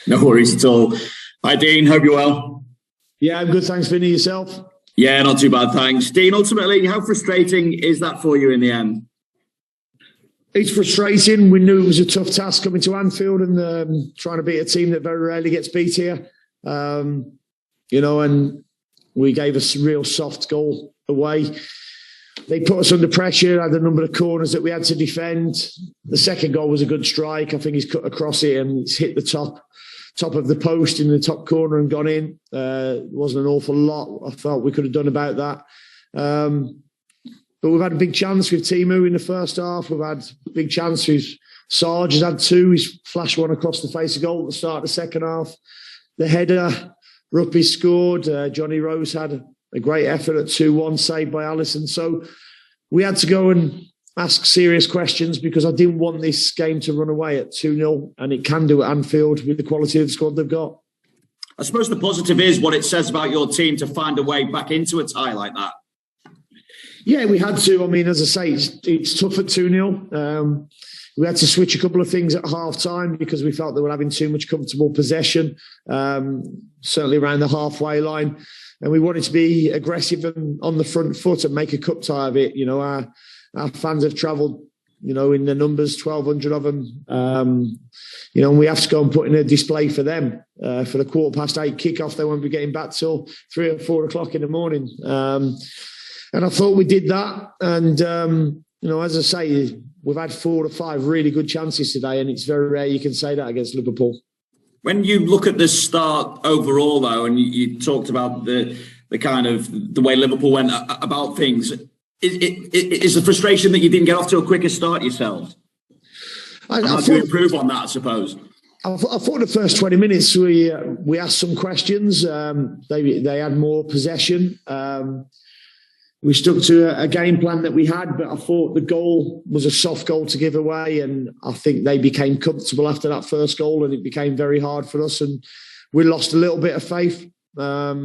No worries at all. Hi, Dean. Hope you're well. Yeah, I'm good. Thanks, Vinny. Yourself? Yeah, not too bad, thanks. Dean, ultimately, how frustrating is that for you in the end? It's frustrating. We knew it was a tough task coming to Anfield and trying to beat a team that very rarely gets beat here. And we gave a real soft goal away. They put us under pressure, had a number of corners that we had to defend. The second goal was a good strike. I think he's cut across it and it's hit the top of the post in the top corner and gone in. Wasn't an awful lot I felt we could have done about that. But we've had a big chance with Timu in the first half. We've had a big chance with Sarge. Has had two. He's flashed one across the face of goal at the start of the second half. The header, Ruppy scored. Johnny Rose had a great effort at 2-1, saved by Alisson. So we had to go and ask serious questions because I didn't want this game to run away at 2-0, and it can do at Anfield with the quality of the squad they've got. I suppose the positive is what it says about your team to find a way back into a tie like that. Yeah, we had to. I mean, as I say, it's tough at 2-0. We had to switch a couple of things at half-time because we felt they were having too much comfortable possession, certainly around the halfway line. And we wanted to be aggressive and on the front foot and make a cup tie of it. You know, our fans have travelled, in the numbers, 1,200 of them. And we have to go and put in a display for them. For the 8:15 kickoff, they won't be getting back till 3 or 4 o'clock in the morning. And I thought we did that. And, as I say, we've had 4 or 5 really good chances today, and it's very rare you can say that against Liverpool. When you look at the start overall, though, and you talked about the way Liverpool went about things, is the frustration that you didn't get off to a quicker start yourselves? I thought to improve on that, I suppose. I thought the first 20 minutes we asked some questions. They had more possession. We stuck to a game plan that we had, but I thought the goal was a soft goal to give away, and I think they became comfortable after that first goal, and it became very hard for us, and we lost a little bit of faith. But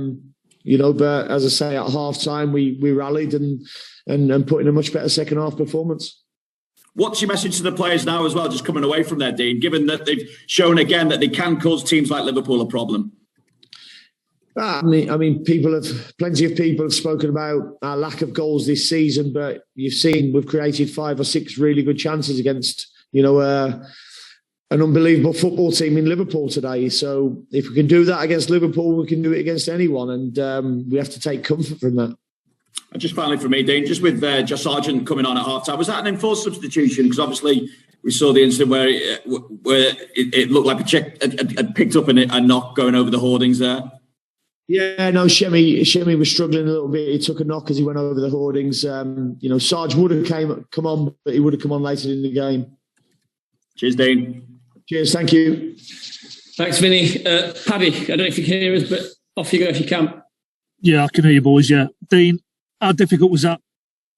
as I say, at half-time, we rallied and put in a much better second-half performance. What's your message to the players now as well, just coming away from there, Dean, given that they've shown again that they can cause teams like Liverpool a problem? I mean, plenty of people have spoken about our lack of goals this season, but you've seen we've created 5 or 6 really good chances against, an unbelievable football team in Liverpool today. So if we can do that against Liverpool, we can do it against anyone, and we have to take comfort from that. And just finally for me, Dean, just with Josh Sargent coming on at half-time, was that an enforced substitution? Because obviously we saw the incident where it looked like a check had picked up a knock going over the hoardings there. Yeah, no, Shemi was struggling a little bit. He took a knock as he went over the hoardings. Sarge would have come on, but he would have come on later in the game. Cheers, Dean. Cheers, thank you. Thanks, Vinny. Paddy, I don't know if you can hear us, but off you go if you can. Yeah, I can hear you, boys, yeah. Dean, how difficult was that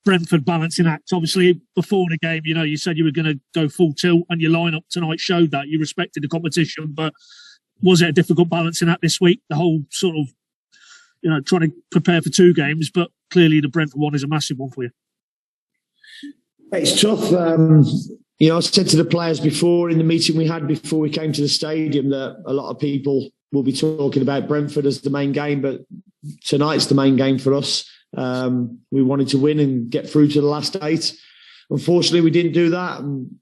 Brentford balancing act? Obviously, before the game, you said you were going to go full tilt, and your lineup tonight showed that. You respected the competition, but was it a difficult balancing act this week? The whole sort of, trying to prepare for 2 games, but clearly the Brentford one is a massive one for you. It's tough. I said to the players before in the meeting we had before we came to the stadium that a lot of people will be talking about Brentford as the main game, but tonight's the main game for us. We wanted to win and get through to the last 8. Unfortunately, we didn't do that. And,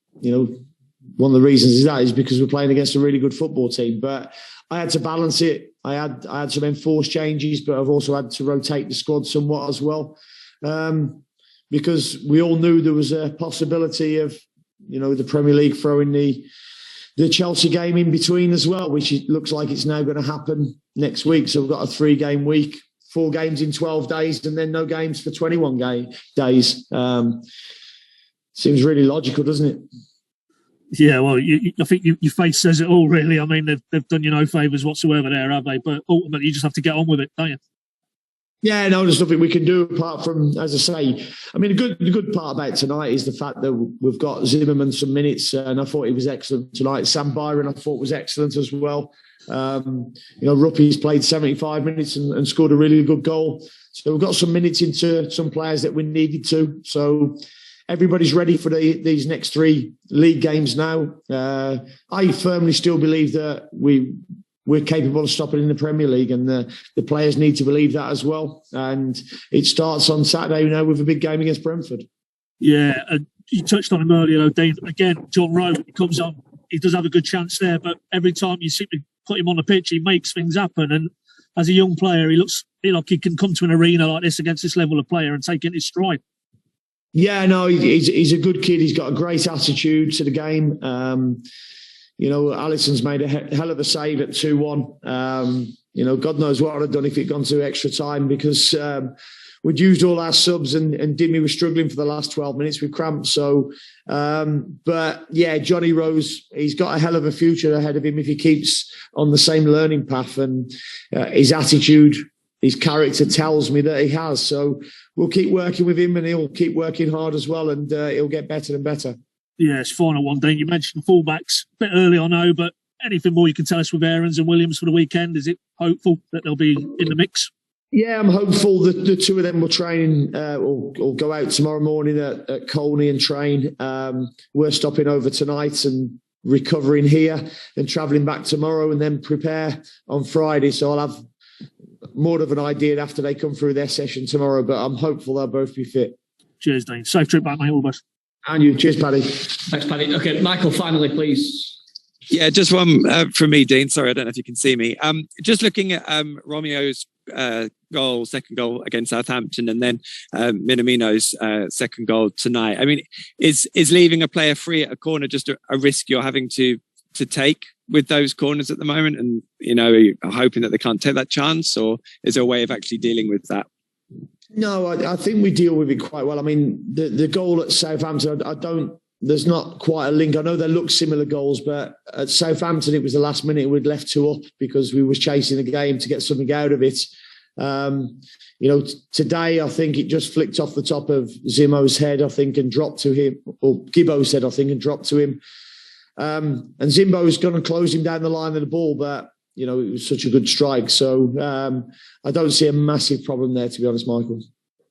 one of the reasons is because we're playing against a really good football team. But I had to balance it. I had some enforced changes, but I've also had to rotate the squad somewhat as well, because we all knew there was a possibility of, the Premier League throwing the Chelsea game in between as well, which it looks like it's now going to happen next week. So we've got a 3-game week, 4 games in 12 days, and then no games for 21 days. Seems really logical, doesn't it? Yeah, well, I think your face says it all, really. I mean, they've done you no favours whatsoever there, have they? But ultimately, you just have to get on with it, don't you? Yeah, no, there's nothing we can do apart from, as I say, I mean, the good part about tonight is the fact that we've got Zimmerman some minutes, and I thought he was excellent tonight. Sam Byron, I thought, was excellent as well. Ruppy's played 75 minutes and scored a really good goal. So we've got some minutes into some players that we needed to. So everybody's ready for these next 3 league games now. I firmly still believe that we're capable of stopping in the Premier League, and the players need to believe that as well. And it starts on Saturday now with a big game against Brentford. Yeah, you touched on him earlier, though, Dean. Again, John Rowe, he comes on, he does have a good chance there, but every time you seem to put him on the pitch, he makes things happen. And as a young player, he looks like he can come to an arena like this against this level of player and take it in his stride. Yeah, no, he's a good kid. He's got a great attitude to the game. Alisson's made a hell of a save at 2-1. God knows what I'd have done if it'd gone to extra time, because we'd used all our subs and Dimmy was struggling for the last 12 minutes with cramps. So, but yeah, Johnny Rose, he's got a hell of a future ahead of him if he keeps on the same learning path, and his attitude, his character tells me that he has. So we'll keep working with him, and he'll keep working hard as well, and he'll get better and better. Yes, final one, Dean. You mentioned fullbacks a bit early, I know, but anything more you can tell us with Aarons and Williams for the weekend? Is it hopeful that they'll be in the mix? Yeah, I'm hopeful that the two of them will train or go out tomorrow morning at Colney and train. We're stopping over tonight and recovering here, then travelling back tomorrow and then prepare on Friday. So I'll have more of an idea after they come through their session tomorrow, but I'm hopeful they'll both be fit. Cheers, Dean. Safe trip back, mate. All the best. And you. Cheers, Paddy. Thanks, Paddy. Okay, Michael, finally, please. Yeah, just one from me, Dean. Sorry, I don't know if you can see me. Just looking at Romeo's second goal against Southampton, and then Minamino's second goal tonight. I mean, is leaving a player free at a corner just a risk you're having to take with those corners at the moment? And, are you hoping that they can't take that chance, or is there a way of actually dealing with that? No, I think we deal with it quite well. I mean, the goal at Southampton, there's not quite a link. I know they look similar goals, but at Southampton, it was the last minute we'd left 2 up because we was chasing the game to get something out of it. Today, I think it just flicked off the top of Zimo's head, I think, and dropped to him, or Gibbo's head, I think, and dropped to him. And Zimbo's gone and closed him down the line of the ball, but it was such a good strike. So I don't see a massive problem there, to be honest, Michael.